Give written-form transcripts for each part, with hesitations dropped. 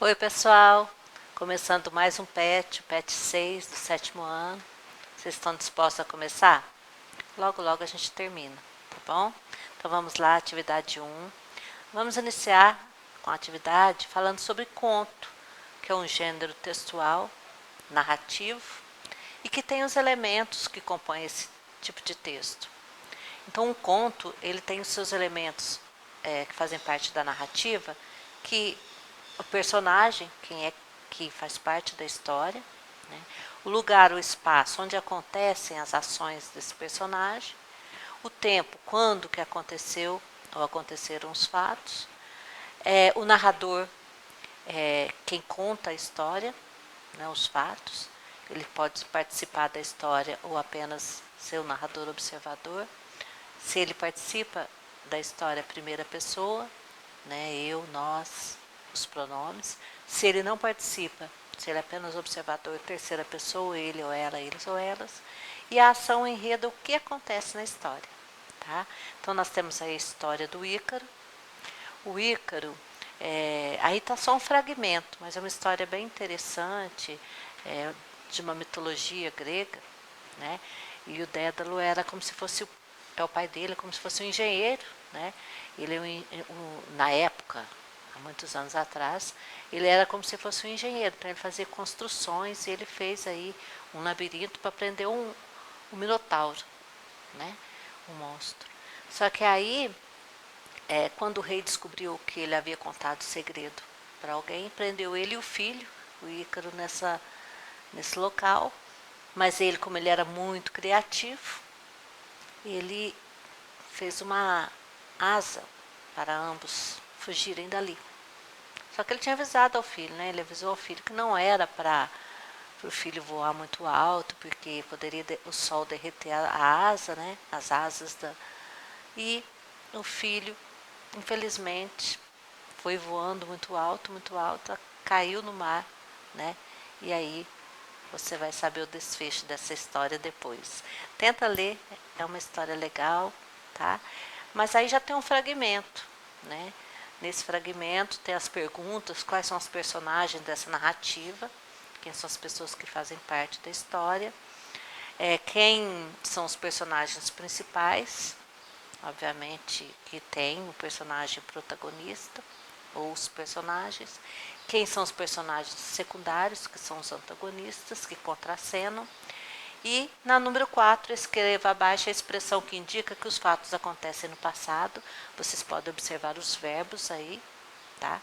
Oi, pessoal! Começando mais um PET, o PET 6 do 7º ano. Vocês estão dispostos a começar? Logo, logo a gente termina, tá bom? Então vamos lá, atividade 1. Vamos iniciar com a atividade falando sobre conto, que é um gênero textual, narrativo, e que tem os elementos que compõem esse tipo de texto. Então, um conto, ele tem os seus elementos que fazem parte da narrativa, que o personagem, quem é que faz parte da história, né? O lugar, o espaço onde acontecem as ações desse personagem, o tempo, quando que aconteceu ou aconteceram os fatos, o narrador, quem conta a história, né, os fatos, ele pode participar da história ou apenas ser o narrador observador. Se ele participa da história primeira pessoa, né, eu, nós, os pronomes. Se ele não participa, se ele é apenas observador, terceira pessoa, ele ou ela, eles ou elas. E a ação enredo, o que acontece na história. Tá? Então nós temos aí a história do Ícaro. O Ícaro, aí está só um fragmento, mas é uma história bem interessante, de uma mitologia grega, né? E o Dédalo era como se fosse o pai dele, como se fosse um engenheiro, né? Ele na época, há muitos anos atrás, ele era como se fosse um engenheiro, então ele fazia construções e ele fez aí um labirinto para prender um minotauro, né? Um monstro. Só que aí, quando o rei descobriu que ele havia contado o segredo para alguém, prendeu ele e o filho, o Ícaro, nesse local. Mas ele, como ele era muito criativo, ele fez uma asa para ambos fugirem dali. Só que ele tinha avisado ao filho, né? Ele avisou ao filho que não era para o filho voar muito alto, porque poderia o sol derreter a asa, né? As asas da... E o filho, infelizmente, foi voando muito alto, caiu no mar, né? E aí você vai saber o desfecho dessa história depois. Tenta ler, é uma história legal, tá? Mas aí já tem um fragmento, né? Nesse fragmento tem as perguntas, quais são os personagens dessa narrativa, quem são as pessoas que fazem parte da história, quem são os personagens principais, obviamente que tem o personagem protagonista, ou os personagens, quem são os personagens secundários, que são os antagonistas, que contracenam. E na número 4, escreva abaixo a expressão que indica que os fatos acontecem no passado. Vocês podem observar os verbos aí, tá?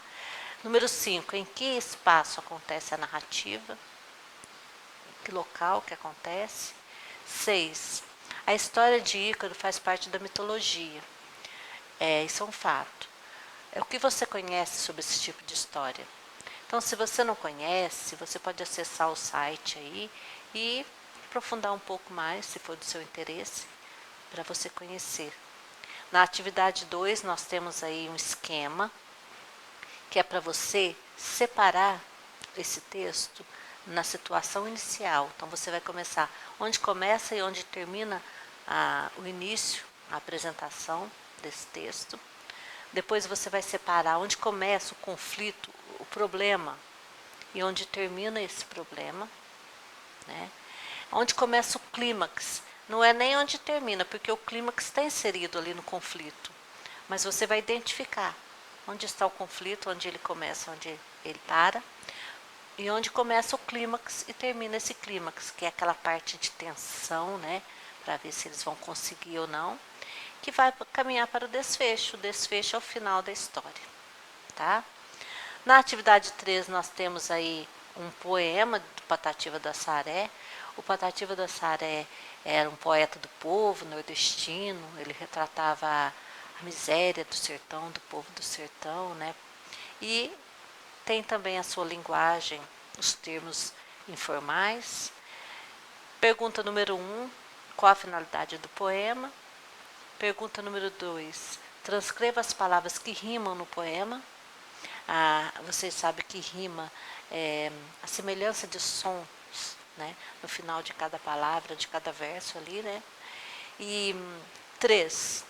Número 5, em que espaço acontece a narrativa? Em que local que acontece? 6, a história de Ícaro faz parte da mitologia. Isso é um fato. O que você conhece sobre esse tipo de história? Então, se você não conhece, você pode acessar o site aí e aprofundar um pouco mais, se for do seu interesse, para você conhecer. Na atividade 2, nós temos aí um esquema, que é para você separar esse texto na situação inicial. Então, você vai começar onde começa e onde termina o início, a apresentação desse texto. Depois você vai separar onde começa o conflito, o problema, e onde termina esse problema, né? Onde começa o clímax, não é nem onde termina, porque o clímax está inserido ali no conflito, mas você vai identificar onde está o conflito, onde ele começa, onde ele para, e onde começa o clímax e termina esse clímax, que é aquela parte de tensão, né? Para ver se eles vão conseguir ou não, que vai caminhar para o desfecho. O desfecho é o final da história, tá? Na atividade 3, nós temos aí um poema do Patativa do Assaré. O Patativa do Assaré era um poeta do povo nordestino, ele retratava a miséria do sertão, do povo do sertão, né? E tem também a sua linguagem, os termos informais. Pergunta número 1, qual a finalidade do poema? Pergunta número 2, transcreva as palavras que rimam no poema. Vocês sabem que rima é a semelhança de sons, né, no final de cada palavra, de cada verso ali, né? E 3,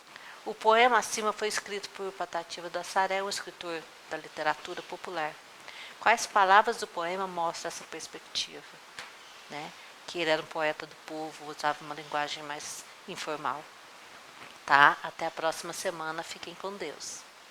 o poema acima foi escrito por Patativa do Assaré, um escritor da literatura popular. Quais palavras do poema mostram essa perspectiva, né? Que ele era um poeta do povo, usava uma linguagem mais informal. Tá? Até a próxima semana. Fiquem com Deus.